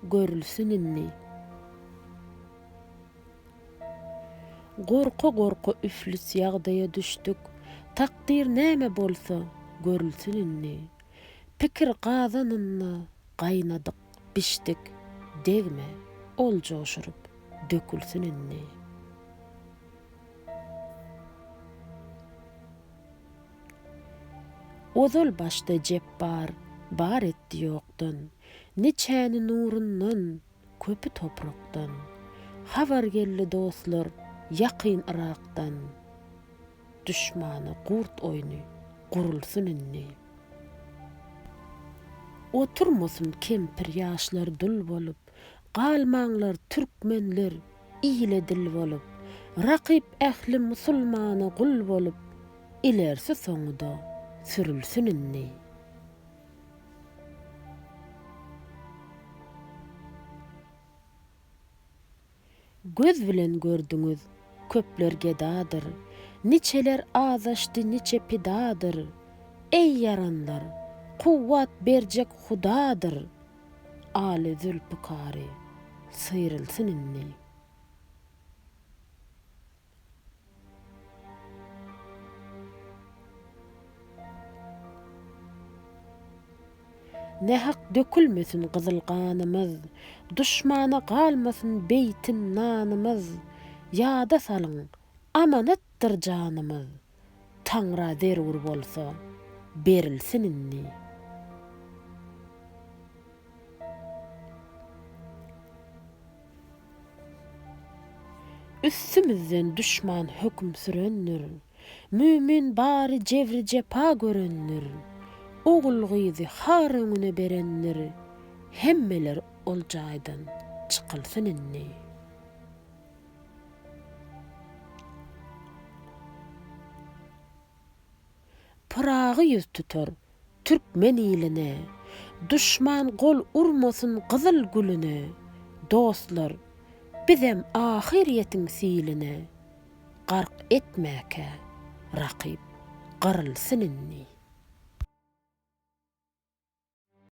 görülsün inni. Gorka üflüs ýagdaýa düşdük, takdir näme bolsa görülsün inni. Pikir gazanyny gaýnadyk, biçdik, degme, ol joşurup dökülsün inni. Ozal başda jep bar etdi ýokdan, neçäni nurundan, köpü toprakdan. Habar geldi dostlar, ýakyn Irakdan. Düşmana gurt oyny, gurulsun inni. Oturmasın kempir ýaşlar dul bolup, galmaňlar türkmenler ýyle dil bolup, rakyp ähli musulmana gul bolup, ilersi soňuda sürülsün inni. Göz bilen gördüňiz köpler gedadyr, niçeler azaşdy niçe pidadyr. Ey yaranlar, kuwwat berjek Hudadyr. Ali Zülpikari sıyrılsın inni. Ne hak dökülmesin gyzyl ganymyz, düşmana galmasyn beytin nanymyz. Ýada salyň, amanatdyr janymyz. Taňra derwur bolsa berilsin inni. Üstümizden düşman hökm sürennür, mümin bari jebri jepa görennür. Ogul gyzy har öňüne berennir, hemmeler ol jaýdan çykylsyn inni. Pırağı yüz tutar türkmen iline, düşman gol urmasın gyzyl gülüne. Dostlar, bizem ahiretiň siline, gark etmäke rakyp garylsyn inni.